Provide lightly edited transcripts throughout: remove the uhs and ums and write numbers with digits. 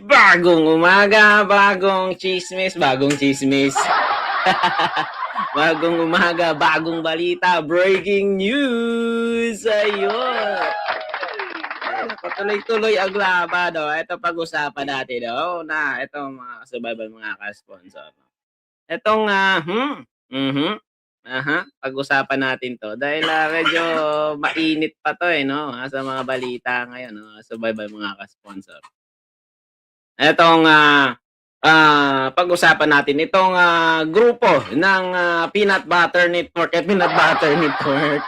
Bagong umaga, bagong tsismis, bagong tsismis. Bagong umaga, bagong balita, breaking news! Ayun! Ay naku, tuloy-tuloy ang laban, oh. Ito pag-usapan natin, oh, na itong mga ka-subaybay, mga ka-sponsor. Itong, pag-usapan natin 'to dahil, medyo mainit pa 'to, eh, 'no, sa mga balita ngayon, 'no, ka-subaybay, mga ka-sponsor. Etong, pag-usapan natin itong, grupo ng, Peanut Butter Network, Peanut Butter Network.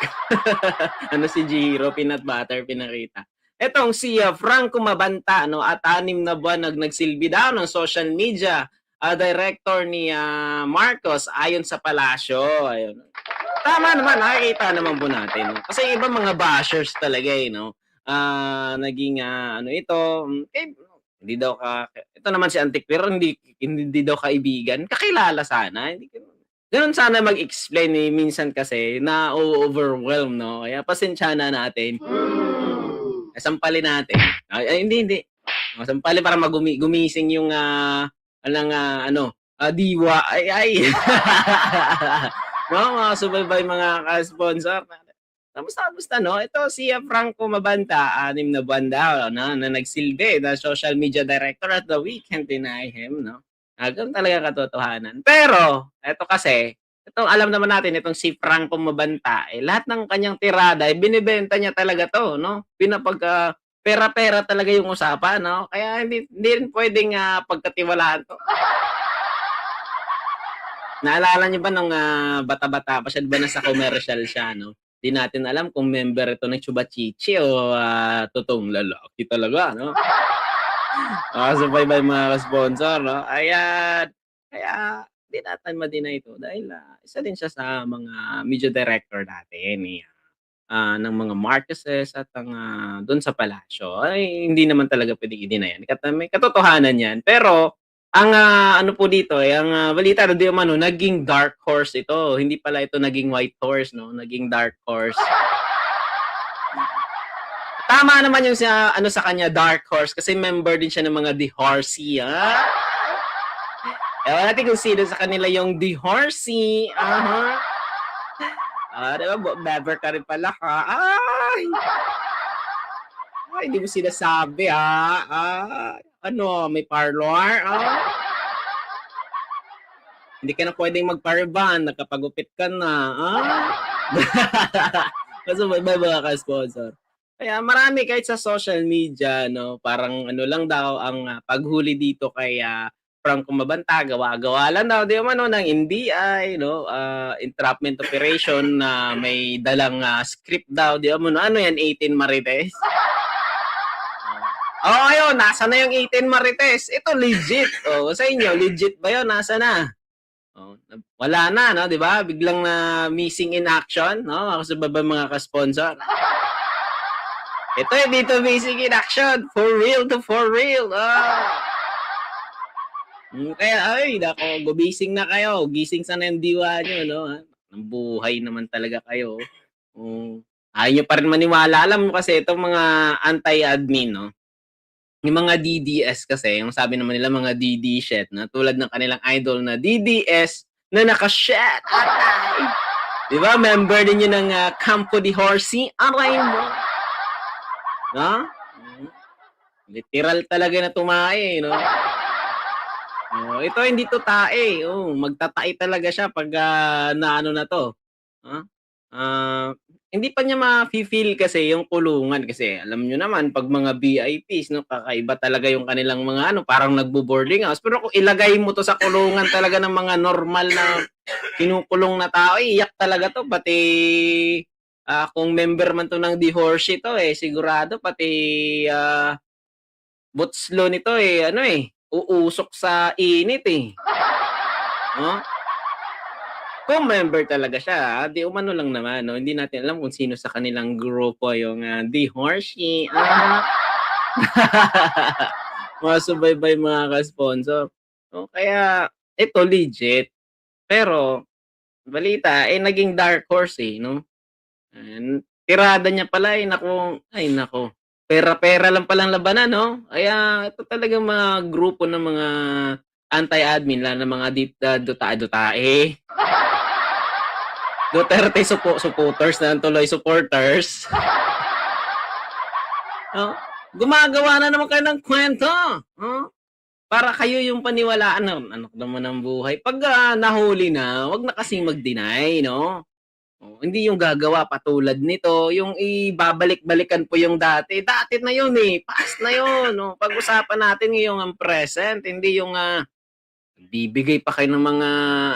Ano si Jiro, peanut butter pinakita. Etong si, Franco Mabanta 'no, at 6 na buwan nagsilbi daw ng social media, director ni, Marcos ayon sa palasyo, ayun. Tama naman, nakikita naman po natin 'no, kasi yung ibang mga bashers talaga, eh, 'no, naging, ano ito, hindi daw ito naman si Antikwer, hindi daw kaibigan, kakilala sana, hindi gano'n sana mag-explain, eh, minsan kasi na-o-overwhelm 'no, kaya pasensyahan natin. Sampalin natin. Ay hindi. Sampalin para gumising yung, ng, ano, diwa, ay. 'No, mga subaybay, mga ka-sponsor. Kamusta 'no? Ito si, Franco Mabanta, 6 na buwan daw 'no, na nagsilbi na social media director at the we can't deny him 'no. Gano'n talaga katotohanan. Pero eto kasi, itong alam naman natin itong si Franco Mabanta, eh, lahat ng kanyang tirada, eh, binebenta niya talaga 'to 'no. Pera-pera talaga yung usapan 'no, kaya hindi rin puwedeng, pagkatiwalaan 'to. Naalala niyo ba nung, bata-bata pa siya, 'di ba nasa commercial siya no? 'Di natin alam kung member ito ng Chubachichi o, totoong lalaki talaga 'no? Subaybay, mga ka-sponsor 'no? Ayan, kaya di natin ma-deny ito dahil, isa din siya sa mga media director natin ni, ng mga Marqueses at ang, dun sa palasyo. Ay hindi naman talaga puwedeng i-deny yan, may katotohanan yan. Pero ang, ano po dito, eh, ang, balita na di umano naging dark horse ito, hindi pala ito naging white horse 'no, naging dark horse. Tama naman yung sa ano sa kanya, dark horse, kasi member din siya ng mga The Horsey, Ewan natin kung sino sa kanila yung The Horsey, di ba member ka rin pala, Ay! Ay, hindi mo sinasabi, ano, may parlor, Hindi ka na puwedeng magpa-rebond, nakapagupit ka na, Kaso may mga ka-sponsor. Kaya marami kahit sa social media 'no, parang ano lang daw ang, paghuli dito kay, Franco Mabanta, gawa-gawa lang daw di umano ng NBI 'no, entrapment operation na may dalang, script daw di umano. Ano yan, 18 Marites? Ayun, nasaan na yung 18 Marites? Ito legit, sa inyo legit ba yun, nasaan na? Wala na 'no, 'di ba? Biglang na missing in action 'no, ako sa mga ka-sponsor. Ito dito missing in action, for real to for real, kaya ay naku, gumising na kayo, gising sana yung diwa niyo 'no, ng buhay naman talaga kayo, ayaw niyo pa rin maniwala. Alam mo kasi itong mga anti-admin 'no, yung mga DDS kasi, yung sabi naman nila mga DD shit na tulad ng kanilang idol na DDS na naka-shit, aray! 'Di ba member din yun ng, Campo de Horsey, aray mo! 'No? Literal talaga na tumae 'no? Ito hindi 'to tae, magtatae talaga siya 'pag, naano na 'to, ah, hindi pa niya mafi-feel kasi yung kulungan, kasi alam niyo naman 'pag mga VIPs 'no, kakaiba talaga yung kanilang mga ano, parang nagbo-boarding house. Pero kung ilagay mo 'to sa kulungan talaga ng mga normal na kinukulong na tao, iyak talaga 'to. Pati, kung member man 'to ng The Horsey 'to, eh, sigurado pati, butslo nito, eh, ano, eh, uusok sa init, eh, 'no? Kung member talaga siya, di umano lang naman 'no, hindi natin alam kung sino sa kanilang grupo yung, The Horsey, mga subaybay, mga ka-sponsor. Kaya ito legit, pero balita, eh, naging dark horse, eh, 'no? Tirada niya pala, ay naku, pera-pera lang palang labanan 'no? Kaya ito talagang mga grupo ng mga anti-admin lalo na mga dutae-dutae, Duterte supporters na tuloy supporters, oh, gumagawa na naman kayo ng kuwento, oh, para kayo yung paniwalaan na anak naman ng buhay. 'Pag, nahuli na, 'wag na kasing mag-deny 'no? Oh, hindi yung gagawa patulad nito, yung ibabalik-balikan po yung dati. Dati na yun, eh, past na yun, oh. Pag-usapan natin ngayong ang present, hindi yung, bibigay pa kayo ng mga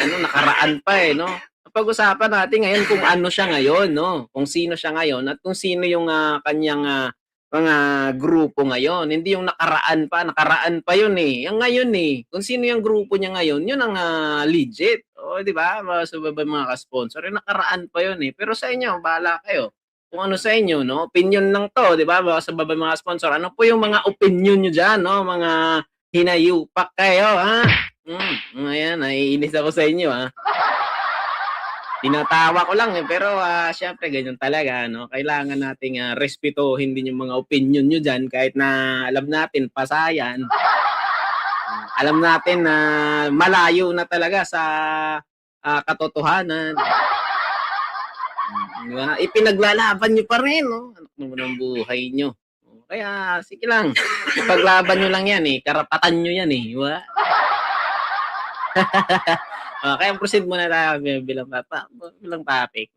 ano, nakaraan pa, eh, 'no? Pag-usapan natin ngayon kung ano siya ngayon, 'no? Kung sino siya ngayon at kung sino yung, kaniyang, mga grupo ngayon. Hindi yung nakaraan pa yun, eh. Yang ngayon, eh. Kung sino yung grupo niya ngayon, yun ang, legit. Oh, 'di ba? Mga subaybay mga ka-sponsor, eh, nakaraan pa yun, eh. Pero sa inyo, bahala kayo. Kung ano sa inyo, 'no? Opinyon lang 'to, 'di ba? Mga subaybay mga sponsor. Ano po yung mga opinyon niyo diyan, 'no? Mga hinayupak kayo, ha? Ayan, naiinis ako sa inyo, tinatawa ko lang, eh, pero, siyempre ganyan talaga 'no, kailangan nating, respetuhin din yung mga opinyon niyo diyan kahit na alam natin pasayan. Alam natin na malayo na talaga sa, katotohanan. 'Di ba? Ipinaglalaban niyo pa rin 'no, anak naman ng buhay niyo. Kaya sige lang, ipaglaban niyo lang 'yan, eh, karapatan niyo 'yan, eh, 'di ba? Kaya proceed muna tayo bilang topic.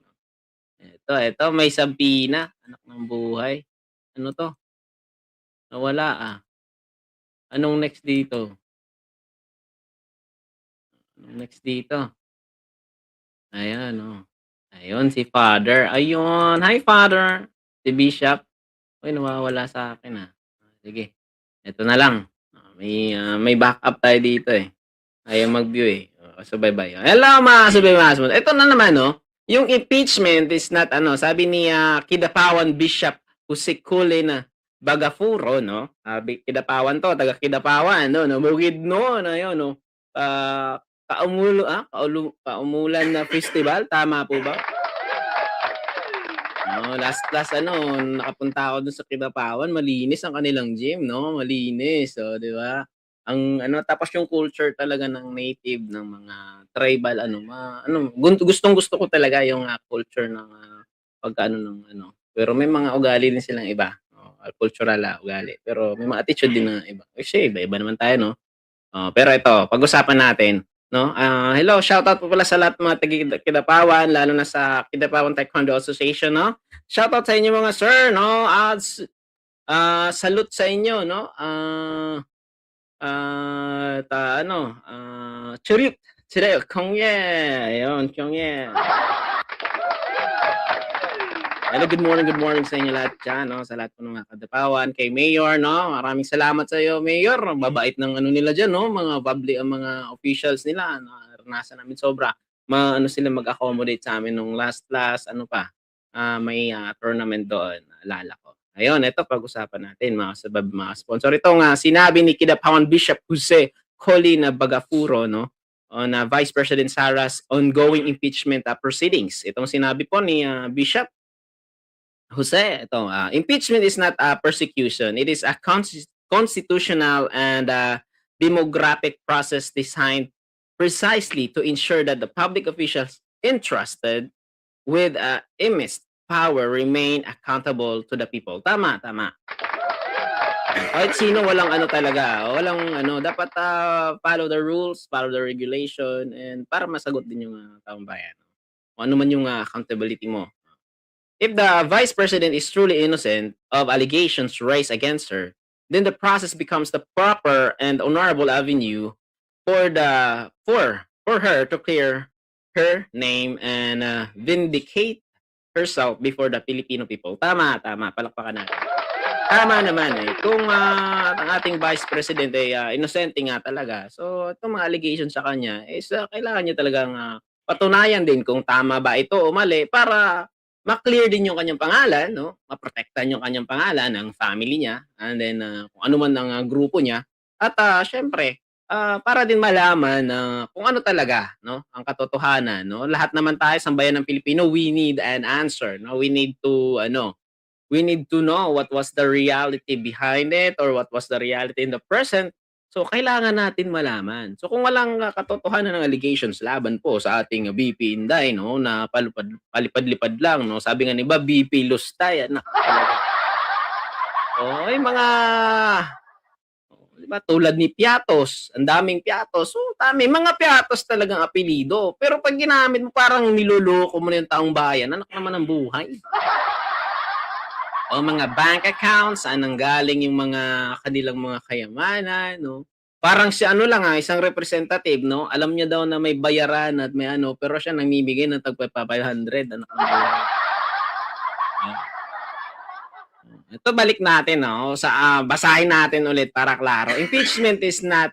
Ito may sabina, anak ng buhay. Ano 'to? Nawala, Anong next dito? Anong next dito? Ayan, oh. Ayun si Father, ayun. Hi Father, si Bishop. Uy, nawawala sa'kin, Sige, eto na lang. May backup tayo dito, eh. Ayaw mag-view, eh. Subaybay. Hello mga subaymasmon. Ito na naman 'no, yung impeachment is not ano, sabi ni, Kidapawan Bishop Jose Cullen Bagafuro 'no, Kidapawan 'to, taga Kidapawan 'no, Bukidnon, ayun 'no. Kaumulan na festival, tama po ba? Last ano, nakapunta ako dun sa Kidapawan, malinis ang kanilang gym 'no, malinis, oh, 'di ba? Ang ano, tapos yung culture talaga ng native, ng mga tribal ano, gustong-gusto ko talaga yung, culture ng, pagka-ano ng ano, pero may mga ugali din silang iba, cultural, ugali. Pero may mga attitude din na iba. Kasi iba-iba naman tayo 'no? Pero ito, pag-usapan natin 'no, hello, shoutout po pala sa lahat ng mga taga Kidapawan, lalo na sa Kidapawan Taekwondo Association 'no. Shoutout sa inyo mga sir 'no, salute sa inyo 'no, ano, Churyut, Chireo, Kongye, ayun, Kongye. Hello, good morning sa inyo lahat diyan 'no, sa lahat po ng mga Kadapawan, kay Mayor 'no, maraming salamat sa iyo Mayor, ang babait ng ano nila diyan 'no, ang mga officials nila, naranasan namin sobra. Ano sila mag-accommodate sa amin nung last ano pa, may, tournament doon, naalala ko. Ayun, eto pag-usapan natin mga sponsor. Itong, sinabi ni Kidapawan Bishop Jose Colin Bagafuro 'no, on, Vice President Sara's ongoing impeachment, proceedings. Itong sinabi po ni, Bishop Jose, ito, impeachment is not a persecution. It is a constitutional and demographic process designed precisely to ensure that the public officials entrusted with immense power remain accountable to the people. Tama, tama. Kahit sino walang ano talaga, walang ano, dapat follow the rules, follow the regulation, and para masagot din yung taong bayan. Kung ano man yung accountability mo. If the vice president is truly innocent of allegations raised against her, then the process becomes the proper and honorable avenue for her to clear her name and vindicate herself before the Filipino people. Tama, tama. Palakpakan natin. Tama naman eh. Kung ang ating vice president ay inosente nga talaga, so itong mga allegations sa kanya is kailangan niya talagang patunayan din kung tama ba ito o mali para ma-clear din yung kanyang pangalan, no? Maprotektahan yung kanyang pangalan ng family niya, and then kung ano man ang grupo niya. At siyempre, para din malaman kung ano talaga, no, ang katotohanan, no? Lahat naman tayo sambayan ng Pilipino, we need an answer, no? We need to ano, We need to know what was the reality behind it or what was the reality in the present. So, kailangan natin malaman. So, kung walang katotohanan ng allegations laban po sa ating VP Inday 'no, na palipad-lipad lang 'no, sabi nga ni iba VP Lustay, naku talaga. Oo, yung mga 'di ba tulad ni Piatos, ang daming Piatos, so dami mga Piatos talagang apelyido. Pero 'pag ginamit mo parang niloloko mo na yung taong bayan, anak naman ng buhay. O mga bank accounts, saan nanggaling yung mga kanilang mga kayamanan 'no. Parang si ano lang, isang representative 'no, alam niya daw na may bayaran at may ano, pero siya namimigay ng tig-500, anak ng buhay. Ito balik natin 'no, basahin natin ulit para klaro. Impeachment is not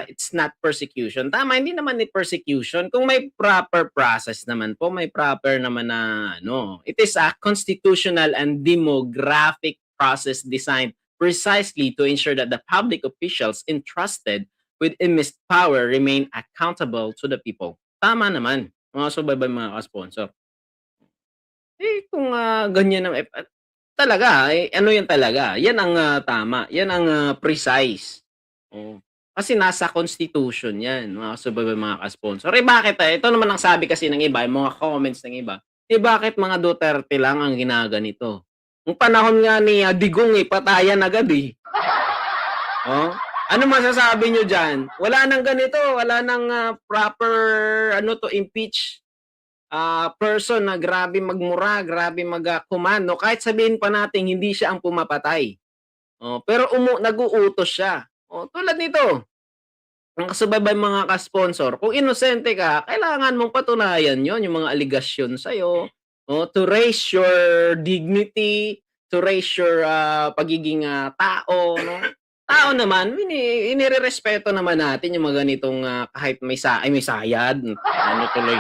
it's not persecution. Tama, hindi naman ni persecution kung may proper process naman po, may proper naman na ano, it is a constitutional and demographic process designed precisely to ensure that the public officials entrusted with immense power remain accountable to the people. Tama naman, mga subaybay mga ka-sponsor. Eh, kung, ganyan ang talaga, eh, ano yan talaga, yan ang, tama, yan ang, precise. Oo. Kasi nasa constitution yan, mga subaybay mga ka-sponsor. Eh, bakit, ito naman ang sabi kasi ng iba, yung mga comments ng iba, eh, bakit mga Duterte lang ang ginaganito? Nung panahon nga ni, Digong, patayan agad, eh. Oh, ano masasabi niyo diyan? Wala ng ganito, wala ng, proper ano to impeach person na grabe magmura, grabe mag-komando, kahit sabihin pa natin hindi siya ang pumapatay. Oh, pero nag-uutos siya. Oh, tulad nito, ang kasabay mga ka-sponsor, kung inosente ka, kailangan mong patunayan 'yon, yung mga aligasyon sa'yo, oh, to raise your dignity, to raise your pagiging tao, no? Tao naman, inirerespeto naman natin yung mga ganitong kahit may sayad, ano tuloy.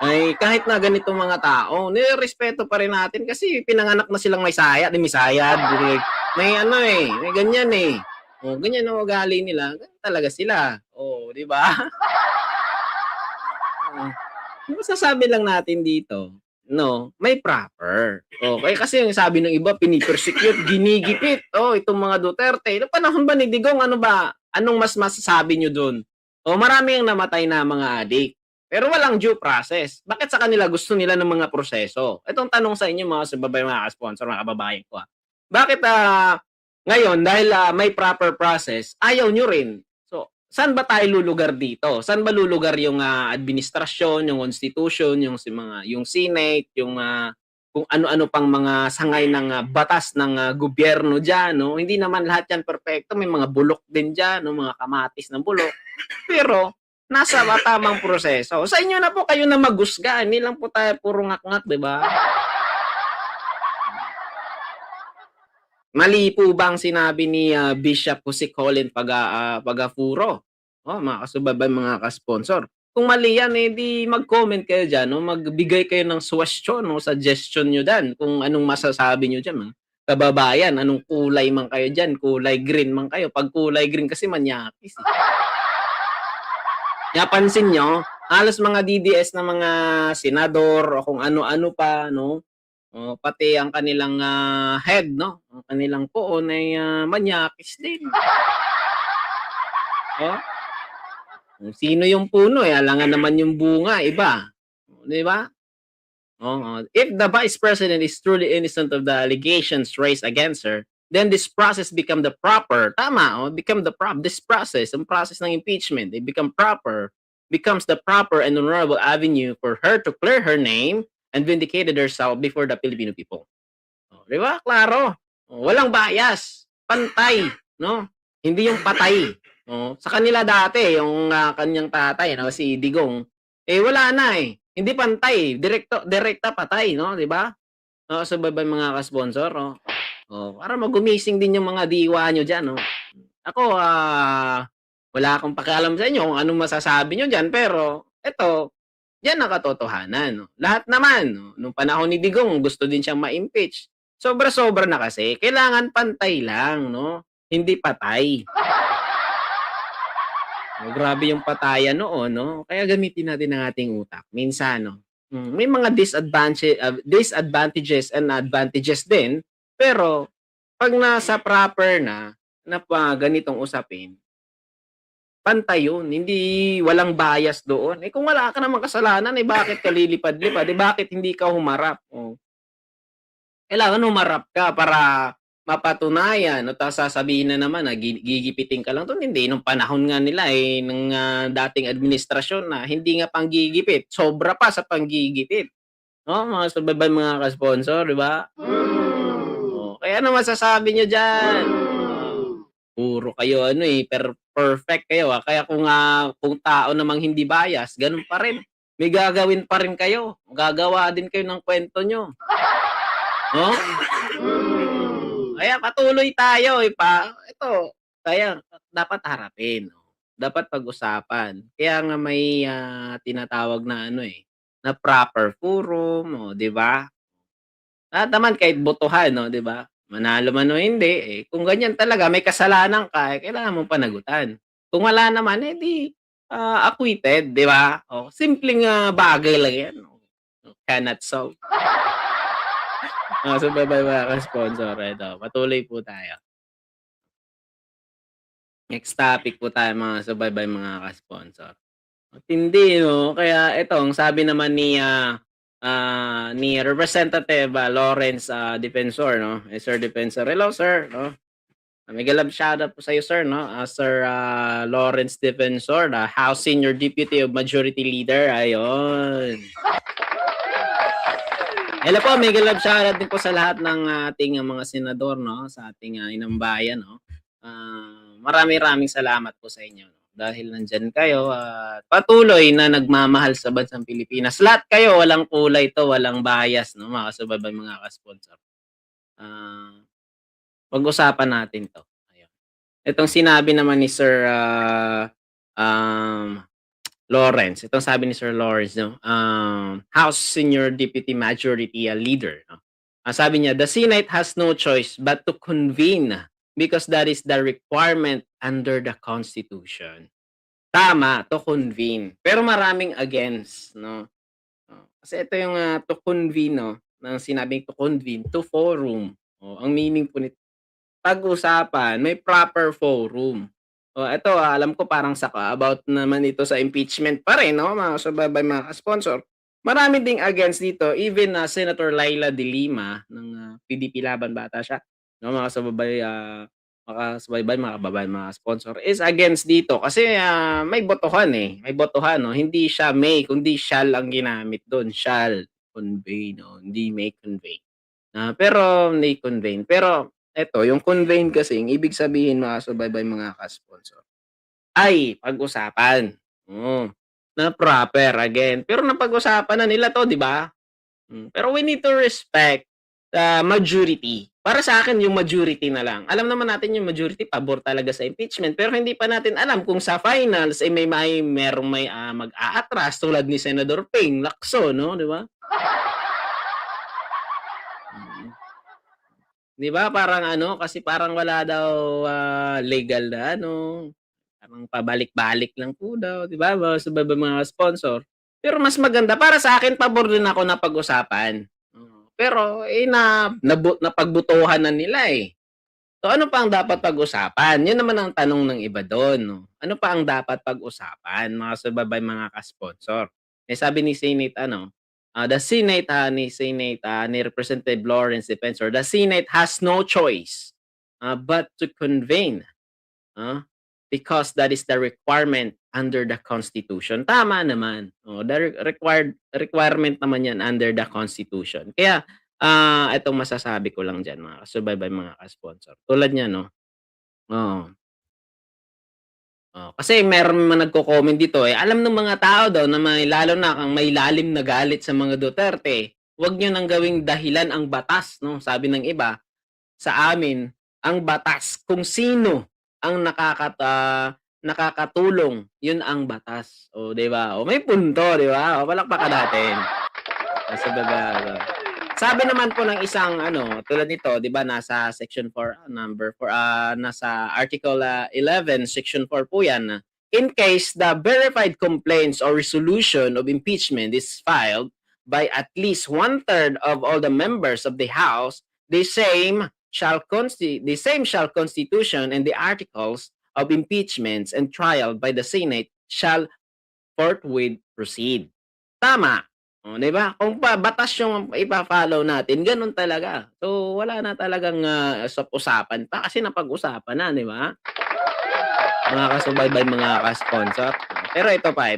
Ay, kahit na ganitong mga tao, nirerespeto pa rin natin kasi pinanganak na silang may sayad, may ano, may ganyan, eh. Oh, ganyan ang ugali nila, ganyan talaga sila. Oh, 'di ba? Oo. Yung masasabi lang natin dito, no, may proper. Okay, kasi yung sabi ng iba pini-persecute, ginigipit. Oh, itong mga Duterte. Noong panahon ba ni Digong, ano ba? Anong mas masasabi niyo dun? Oh, marami ang namatay na mga adik. Pero walang due process. Bakit sa kanila gusto nila ng mga proseso? Itong tanong sa inyo mga sababay mga sponsor, mga kababayan ko. Bakit ngayon dahil may proper process, ayaw nyo rin? So, saan ba tayo lulugar dito? Saan ba lulugar yung administrasyon, yung constitution, yung Senate, yung kung ano-ano pang mga sangay ng batas ng gobyerno diyan, no? Hindi naman lahat 'yan perpekto, may mga bulok din diyan, no, mga kamatis na bulok. Pero nasa tamang proseso. Sa inyo na po, kayo na maghusga, hindi lang po tayo puro ngak-ngak, 'di ba? Mali po ba ang sinabi ni Bishop Jose Colin Pagafuro? Oh, mga kasubaybay, mga ka-sponsor. Kung mali yan, eh, di mag-comment kayo diyan, no? Magbigay kayo ng suwestiyon o suggestion niyo diyan kung anong masasabi niyo diyan, mga kababayan. Anong kulay man kayo diyan, kulay green man kayo. 'Pag kulay green kasi manyakis, eh. Napansin niyo, halos mga DDS na mga senador o kung ano-ano pa 'no, pati ang kanilang, head 'no, ang kanilang poon ay, manyakis din. Oh, kung sino yung puno, alangan naman yung bunga, iba, 'di ba? Oo. If the Vice President is truly innocent of the allegations raised against her, then this process become the proper, tama, become this process, ang process ng impeachment, it becomes the proper and honorable avenue for her to clear her name and vindicated herself before the Filipino people. Oh, 'di ba? Klaro. Oh, walang bias, pantay, no? Hindi yung patay. Oh, sa kanila dati yung kanyang tatay, no, si Digong, wala na, eh. Hindi pantay, direkta patay, no, 'di ba? Oo, sa mga ka-sponsor, oh. Oh, para magumising din yung mga diwa niyo diyan, no. Ako, wala akong pakialam sa inyo kung anong masasabi niyo diyan, pero eto, yan ang katotohanan, no. Lahat naman, no, nung panahon ni Digong gusto din siyang ma-impeach. Sobra-sobra na kasi, kailangan pantay lang, no, hindi patay. Oh, grabe yung patayan noon, no? Kaya gamitin natin ang ating utak. Minsan, no? May mga disadvantages and advantages din, pero 'pag nasa proper na ganitong usapin, pantay yun, hindi walang bias doon. Eh, kung wala ka namang kasalanan, eh, bakit ka lilipad-lipad, eh, bakit hindi ka humarap? Kailangan humarap ka para mapatunayan o tapos sasabihin na naman na gigipitin ka lang dun, hindi. Nung panahon nga nila, eh, ng, dating administrasyon na hindi nga panggigipit, sobra pa sa panggigipit. Oo, mga subaybay mga ka-sponsor, 'di ba? Kaya ano masasabi niyo diyan? Puro kayo ano, eh, perfect kayo, kaya kung tao namang hindi bias, gano'n pa rin. May gagawin pa rin kayo, gagawa din kayo ng kuwento niyo. Oh, kaya patuloy tayo, ito, kaya dapat harapin, dapat pag-usapan. Kaya nga may, tinatawag na ano, na proper forum, 'di ba? Lahat naman kahit botohan 'di ba? Manalo man o hindi, kung ganyan talaga may kasalanan ka, kailangan mong panagutan. Kung wala naman, acquitted, 'di ba? Simpleng, bagay lang 'yan, cannot solve. So bye-bye mga ka-sponsor, eto patuloy po tayo. Next topic po tayo mga subaybay mga ka-sponsor. Matindi 'no, kaya eto ang sabi naman ni Representative, Lawrence, Defensor 'no, Sir Defensor. Hello sir 'no, mega love shoutout po sa'yo sir 'no, Sir, Lawrence Defensor, the House Senior Deputy of Majority Leader, ayun. Hello po, mega love shoutout din po sa lahat ng ating mga senador 'no, sa ating, inang bayan 'no. Maraming salamat po sa inyo 'no, dahil nandiyan kayo at patuloy na nagmamahal sa bansang Pilipinas. Lahat kayo walang kulay 'to, walang bias 'no, mga kasubaybay, mga ka-sponsor. Ah, Pag-usapan natin 'to, ayun. Itong sinabi naman ni Sir, Lawrence, itong sabi ni Sir Lawrence 'no, House Senior Deputy Majority, Leader 'no. Sabi niya, "The Senate has no choice but to convene because that is the requirement under the Constitution." Tama, to convene, pero maraming against 'no. Kasi ito yung, to convene 'no, ng sinabing to convene, to forum. Ang meaning po nito pag-usapan, may proper forum. Eto, alam ko parang about naman ito sa impeachment pa rin 'no, mga subaybay, mga ka-sponsor. Marami ding against dito, even, Senator Laila De Lima ng, PDP Laban Bata siya 'no, mga kasubaybay, mga kababayan, mga sponsor is against dito kasi, may botohan, may botohan 'no, hindi siya may kundi shall ang ginamit dun, shall convey 'no, hindi may convey. Pero may convene. Pero eto, yung convene kasing ibig sabihin mga subaybay, mga ka-sponsor, ay pag-usapan, na proper again. Pero napag-usapan na nila 'to, 'di ba? Pero we need to respect the majority. Para sa akin yung majority na lang. Alam naman natin yung majority pabor talaga sa impeachment, pero hindi pa natin alam kung sa finals, merong mag-aatras tulad ni Senador Ping Lacson 'no, 'di ba? 'Di ba parang kasi parang wala daw, legal na parang pabalik-balik lang po daw, 'di ba, sa mga sponsor. Pero mas maganda para sa akin pabor din ako na pag-usapan. Pero, napagbotohan na nila, So, ano pa ang dapat pag-usapan? 'Yun naman ang tanong ng iba do'n 'no. Ano pa ang dapat pag-usapan mga sababay, mga ka-sponsor? Sabi ni Senate the Senate, ni Representative Lawrence Defensor, "The Senate has no choice, but to convene, because that is the requirement under the Constitution." Tama naman, the requirement naman 'yan under the Constitution. Kaya, itong masasabi ko lang diyan mga kasubaybay, mga ka-sponsor, tulad niyan 'no, oo. Kasi meron mga nagko-comment dito, alam ng mga tao daw na lalo na ang may lalim na galit sa mga Duterte, "Wag niyo nang gawing dahilan ang batas," 'no, sabi ng iba, "Sa amin, ang batas kung sino ang nakakatulong, 'yun ang batas." 'Di ba? May punto, 'di ba? Palakpakan natin. Nasa baba. Sabi naman po ng isang tulad nito, 'di ba nasa section 4, number 4, nasa article, 11 section 4 po 'yan. In case the verified complaints or resolution of impeachment is filed, by at least 1/3 of all the members of the House, the same shall constitution and the articles of impeachments and trial by the Senate shall forthwith proceed. Tama. O, 'di ba? Kung batas yung ipa-follow natin, gano'n talaga. So, wala na talagang, usapan pa kasi napag-usapan na, 'di ba? Mga kasubaybay, mga ka-sponsor. Pero ito pa.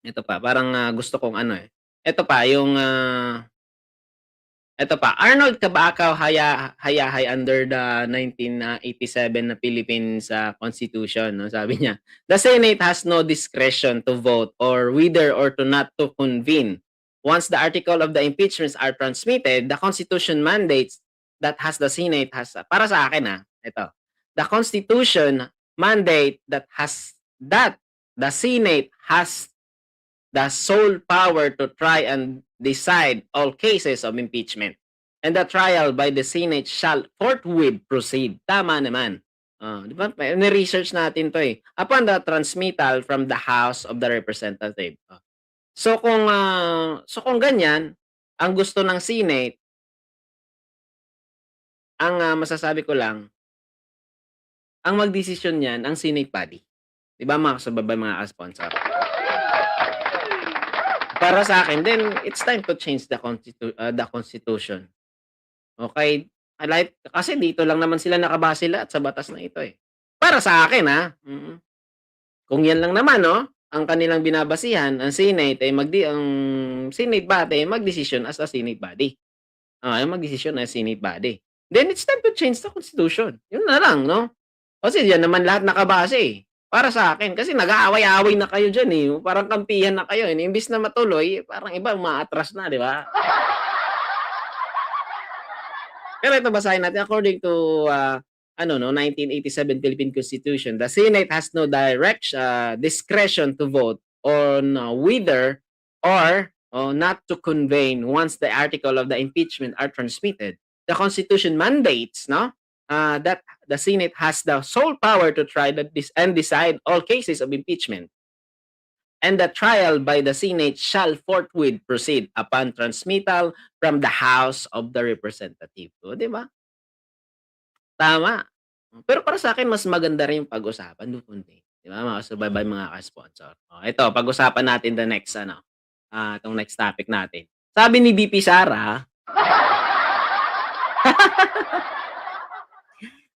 Ito pa, parang, gusto kong ano, eh. Ito pa yung, Eto pa, Arnold Cabacao hayahay under the 1987 na Philippines, Constitution 'no, sabi niya, "The Senate has no discretion to vote or whether or to not to convene. Once the article of the impeachments are transmitted, the Constitution mandates that has the Senate has" para sa akin, ito, "The Constitution mandate that the Senate has the sole power to try and decide all cases of impeachment. And the trial by the Senate shall forthwith proceed." Tama naman. Di ba? Ni-research natin to eh. Upon the transmittal from the House of the Representative. So kung ganyan, ang gusto ng Senate, ang masasabi ko lang, ang magdesisyon niyan ang Senate body. Di ba mga kasababay, mga sponsor? Para sa akin, then it's time to change the Constitution. Okay? Kasi dito lang naman sila nakabase lahat sa batas na ito, eh. Para sa akin, kung 'yan lang naman 'no, ang kanilang binabasihan, ang Senate body ay magdesisyon as a Senate body. Ay magdesisyon as Senate body. Then it's time to change the Constitution. 'Yun na lang 'no? Kasi diyan naman lahat nakabase, eh. Para sa akin kasi nag-aaway-away na kayo diyan, eh, parang kampihan na kayo, eh. Imbes na matuloy, parang iba umaatras na, 'di ba? Pero ito basahin natin according to 1987 Philippine Constitution, the Senate has no discretion to vote on whether or not to convene once the article of the impeachment are transmitted. The Constitution mandates that the Senate has the sole power to try and decide all cases of impeachment. And the trial by the Senate shall forthwith proceed upon transmittal from the House of the Representative. O, di ba? Tama. Pero para sa akin mas maganda rin yung pag-usapan do'n kundi, di ba, mga kasubaybay, mga ka-sponsor. Oh, ito pag-usapan natin the next itong next topic natin. Sabi ni VP Sara,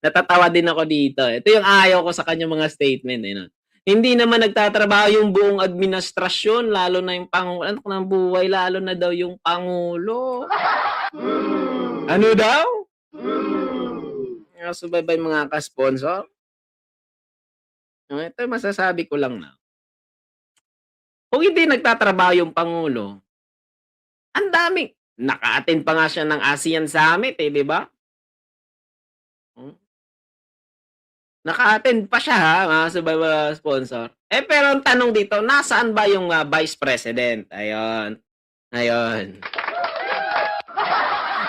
natatawa din ako dito. Ito yung ayaw ko sa kanyang mga statement, eh, 'no. Hindi naman nagtatrabaho yung buong administrasyon, lalo na yung anak ng buhay, lalo na daw yung pangulo. Ano daw? Mga subaybay, mga ka-sponsor. Ito yung masasabi ko lang na, kung hindi nagtatrabaho yung pangulo, ang dami. Naka-attend pa nga siya ng ASEAN Summit, eh, 'di ba? Hmm. Naka-attend pa siya, mga subaybay, mga sponsor. Eh, pero ang tanong dito, nasaan ba yung, Vice President? Ayun, ayun.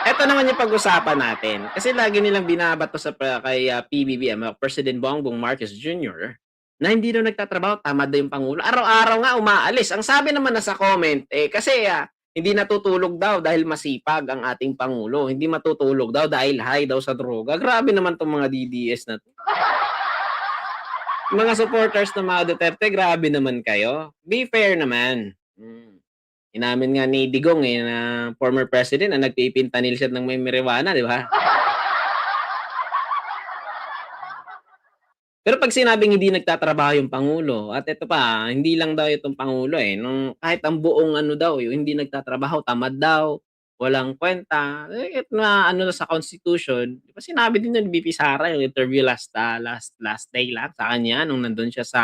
Eto naman yung pag-usapan natin, kasi lagi nilang binabato kay, PBBM, President Bongbong Marcos Jr., na hindi daw nagtatrabaho, tamad daw yung pangulo. Araw-araw nga umaalis. Ang sabi naman na sa comment, kasi, hindi natutulog daw dahil masipag ang ating pangulo. Hindi matutulog daw dahil high daw sa droga. Grabe naman 'tong mga DDS na 'to. Mga supporters ng mga Duterte, grabe naman kayo. Be fair naman. Inamin nga ni Digong, na former president na nagpipintanil siya ng may marijuana, di ba? Pero pag sinabing hindi nagtatrabaho yung pangulo, at ito pa, hindi lang daw itong pangulo, kahit ang buong daw, yung hindi nagtatrabaho, tamad daw, walang kwenta, ito na sa Constitution, di ba sinabi din ni VP Sara yung interview last day lang sa kanya nung nandun siya sa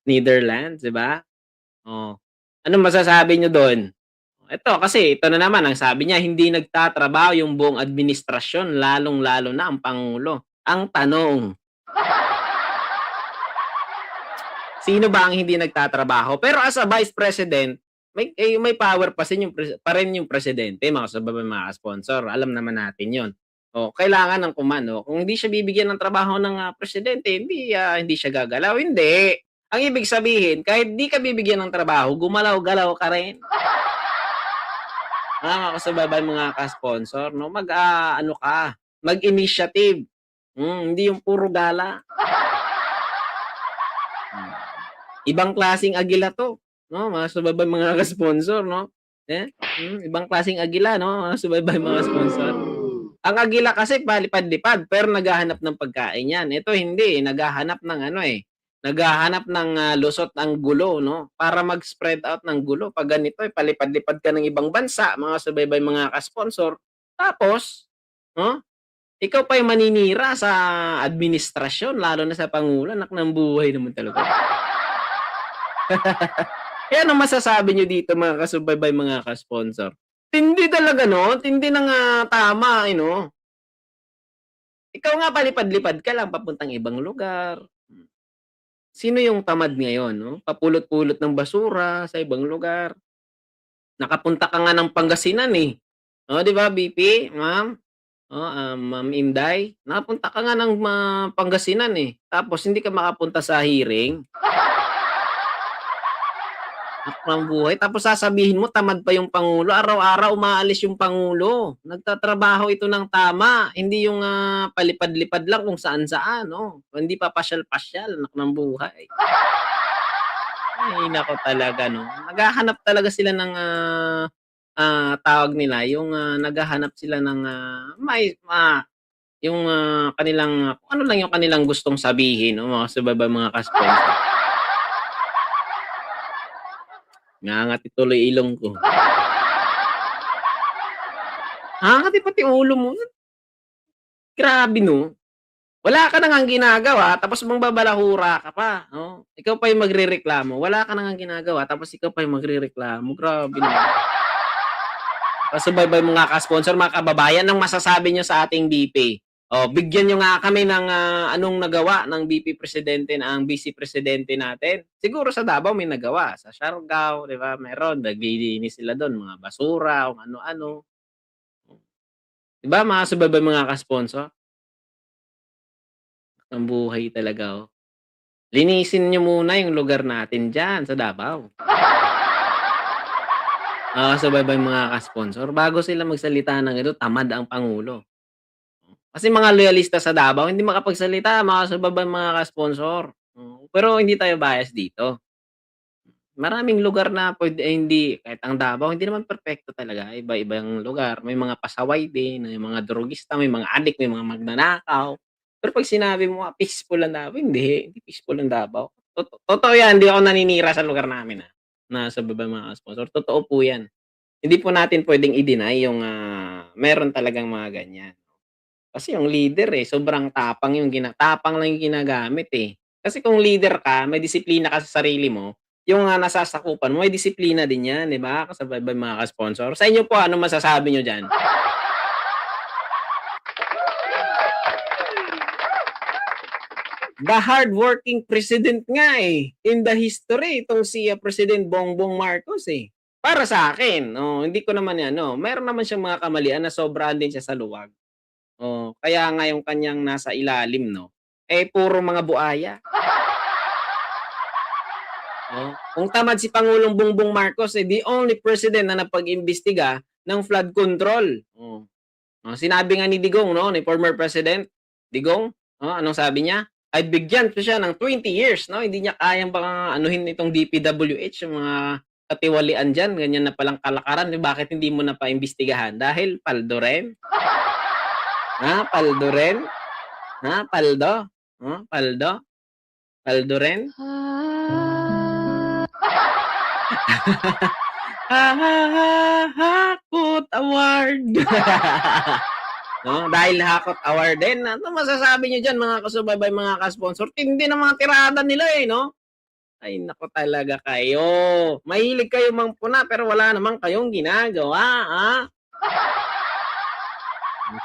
Netherlands, di ba? Oh. Anong masasabi niyo doon? Ito na naman ang sabi niya, hindi nagtatrabaho yung buong administrasyon, lalong-lalo na ang pangulo. Ang tanong, sino ba ang hindi nagtatrabaho? Pero as a Vice President, may power pa rin yung presidente, mga kasabayan, mga sponsor. Alam naman natin 'yon. Kailangan ng komando. Kung hindi siya bibigyan ng trabaho ng presidente, hindi siya gagalaw. Hindi. Ang ibig sabihin, kahit di ka bibigyan ng trabaho, gumalaw-galaw ka rin. Mga kasababay, mga ka-sponsor, no? Ano ka, mag-initiative. Hindi yung puro gala. Hmm. Ibang klaseng agila 'to, no? Mga kasababay, mga ka-sponsor, no? Ibang klaseng agila, no? Mga kasababay, mga sponsor. Ang agila kasi palipad-lipad pero naghahanap ng pagkain 'yan. Ito hindi, naghahanap ng ano, naghahanap ng, lusot ang gulo 'no, para mag-spread out ng gulo. 'Pag ganito, palipad-lipad ka ng ibang bansa, mga subaybay, mga ka-sponsor, tapos, oh, ikaw pa yung maninira sa administrasyon lalo na sa pangulo, anak ng buhay naman talaga. Eh, anong masasabi niyo dito, mga kasubaybay, mga ka-sponsor? Tindi talaga 'no, tindi ng, tama, eh, 'no? Ikaw nga palipad-lipad ka lang papuntang ibang lugar. Sino yung tamad ngayon 'no, papulot-pulot ng basura sa ibang lugar. Nakapunta ka nga ng Pangasinan, eh. Oh, 'di ba BP, ma'am? Oh, Ma'am Inday, nakapunta ka nga ng Pangasinan, eh, tapos hindi ka makapunta sa hearing. Hakbang buhay tapos sasabihin mo tamad pa yung pangulo, araw-araw umaalis yung pangulo. Nagtatrabaho ito ng tama, hindi yung, palipad-lipad lang kung saan-saan, oh. Hindi pa pasyal-pasyal, anak ng buhay. Ay naku talaga 'no, naghahanap talaga sila ng, tawag nila yung, naghahanap sila ng, yung, kanilang kung ano lang yung kanilang gustong sabihin 'no, mga sumabay, mga ka-sponsor. Nangangati tuloy ilong ko. Nangangati pati ulo mo, grabe 'no. Wala ka na ngang ginagawa tapos mangbabalahura ka pa, 'no? Ikaw pa yung magrereklamo, wala ka na ngang ginagawa tapos ikaw pa yung magrereklamo, grabe naman. Pasubaybay mga ka-sponsor, mga kababayan, anong masasabi niyo sa ating BP? Oh, bigyan niyo nga kami ng, anong nagawa ng BP presidente na ang vice presidente natin. Siguro sa Davao may nagawa, sa Siargao, 'di ba, meron naglilinis sila dun, mga basura, kung ano-ano. 'Di ba mga subaybay, mga ka-sponsor? Ang buhay talaga, oh. Linisin niyo muna yung lugar natin diyan sa Davao. Subaybay, mga ka-sponsor, bago sila magsalita ng ano, tamad ang pangulo. Kasi mga loyalista sa Davao hindi makapagsalita, mga kasababan, mga ka-sponsor. Pero hindi tayo bias dito. Maraming lugar na hindi kahit ang Davao hindi naman perpekto talaga, iba-ibang lugar. May mga pasaway din, may mga drogista, may mga adik, may mga magnanakaw. Pero 'pag sinabi mo peaceful ang Davao, hindi peaceful ang Davao. Totoo 'yan, hindi ako naninira sa lugar namin, na sa mga sponsor, totoo po 'yan. Hindi po natin puwedeng i-deny yung, meron talagang mga ganyan. Kasi yung leader, sobrang tapang yung tapang lang yung ginagamit, eh. Kasi kung leader ka, may disiplina ka sa sarili mo, yung, nasasakupan mo may disiplina din 'yan, 'di ba? Kasabay ba mga ka-sponsor? Sa inyo po, anong masasabi niyo diyan? The hardworking president nga, in the history itong si, President Bongbong Marcos, eh. Para sa akin, hindi ko naman ano, meron naman siyang mga kamalian na sobrahan din siya sa luwag. Kaya nga yung kanyang nasa ilalim 'no, puro mga buaya. Kung tamad si Pangulong Bongbong Marcos, the only president na napag-imbestiga ng flood control. Sinabi nga ni Digong 'no, ni former President Digong, anong sabi niya? Ay bigyan ko siya ng 20 years 'no, hindi niya kayang baka anuhin itong DPWH, yung mga katiwalian diyan, ganyan na palang kalakaran, bakit hindi mo na paimbestigahan? Dahil paldo rin? Paldo rin? Paldo? Paldo? Paldo rin? Hakot award. Dahil hakot award din, ano masasabi niyo diyan, mga kasubaybay, mga ka-sponsor? Tindi ng mga tirada nila, 'no? Ay naku talaga kayo. Mahilig kayo mangpuna pero wala naman kayong ginagawa,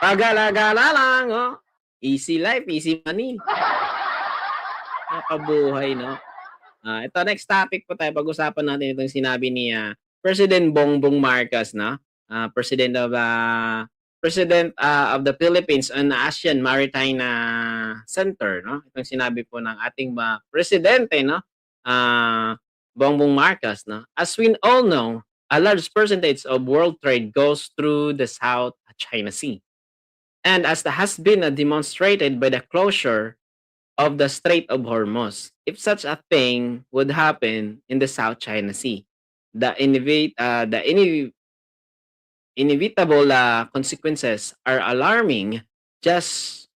Pagala-gala lang, Easy life, easy money. Nakabuhay 'no? Ito next topic po tayo, pag-usapan natin itong sinabi ni, President Bongbong Marcos 'no, President of the Philippines and ASEAN Maritime, Center 'no. Itong sinabi po ng ating presidente 'no, Bongbong Marcos, no? As we all know, a large percentage of world trade goes through the South China Sea. And as has been demonstrated by the closure of the Strait of Hormuz, if such a thing would happen in the South China Sea, the inevitable consequences are alarming just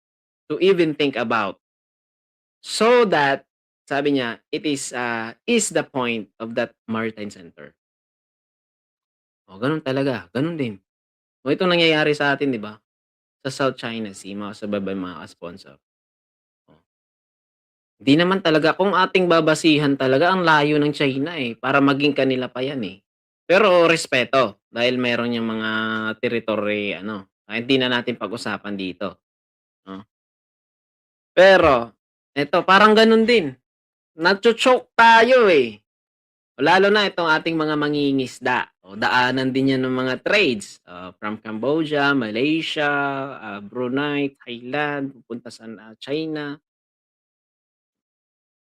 to even think about. So that, sabi niya, it is the point of that maritime center. O, ganun talaga, ganun din. O, ito nangyayari sa atin, di ba? Sa South China Sea, mga sababay mga ka-sponsor. O, di naman talaga, kung ating babasihan talaga, ang layo ng China eh, para maging kanila pa yan eh. Pero respeto, dahil meron yung mga territory, hindi na natin pag-usapan dito. No? Pero, eto, parang ganun din. Nacho-choke tayo eh. Lalo na itong ating mga mangingisda. O, daanan din yan ng mga trades. From Cambodia, Malaysia, Brunei, Thailand, pupunta sa China.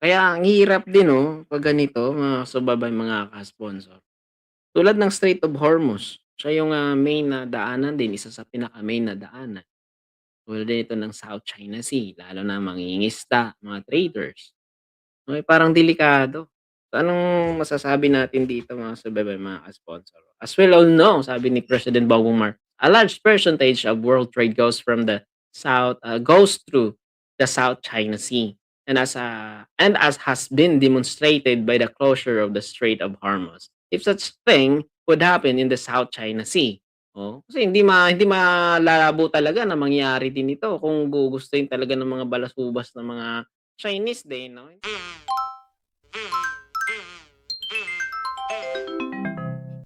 Kaya ang hirap din pag ganito, mga subabay mga ka-sponsor. Tulad ng Strait of Hormuz, siya yung main na daanan din, isa sa pinaka-main na daanan. Tulad din ito ng South China Sea, lalo na mangingisda, mga traders. Ay, parang delikado. So, anong masasabi natin dito mga subaybay, mga ka-sponsor? As we all know, sabi ni President Bongbong Marcos, a large percentage of world trade goes through the South China Sea. And as has been demonstrated by the closure of the Strait of Hormuz, if such thing would happen in the South China Sea, kasi hindi malabo talaga na mangyari din ito kung gugustuhin talaga ng mga balasubas ng mga Chinese din, no?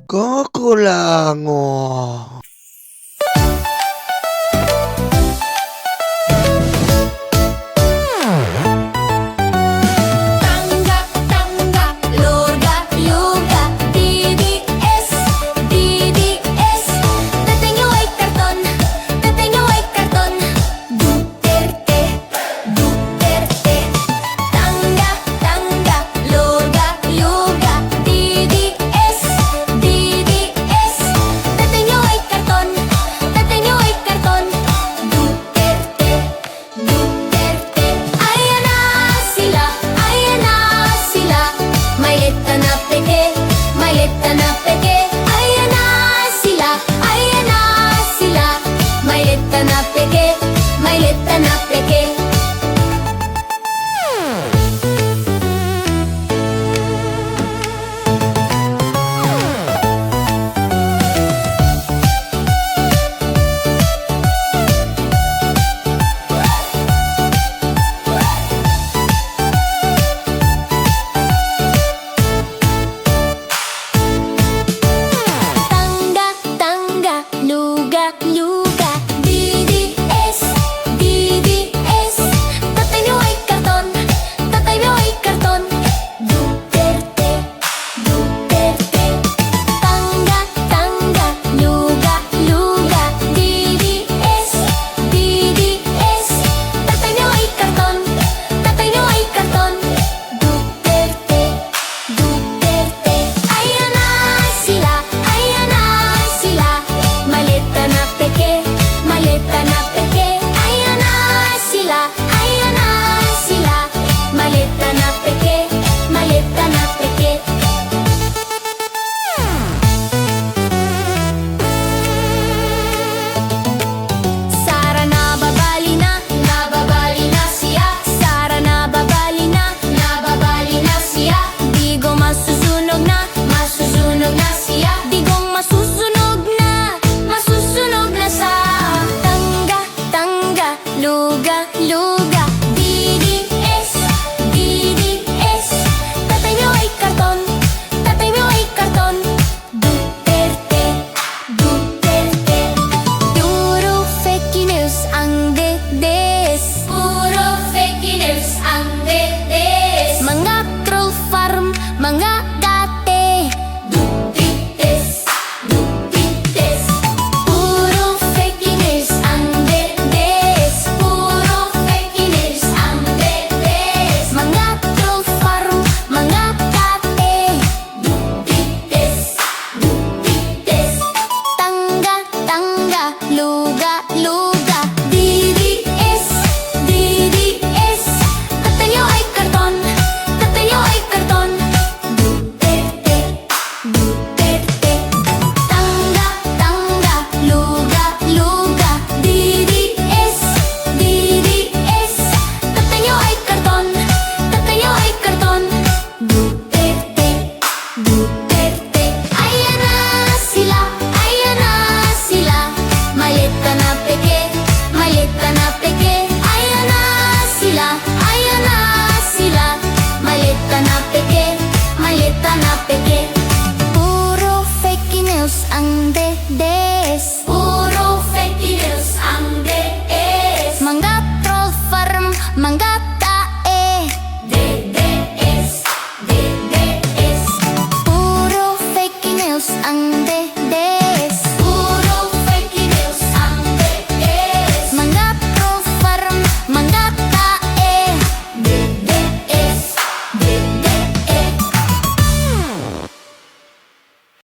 Kakulango.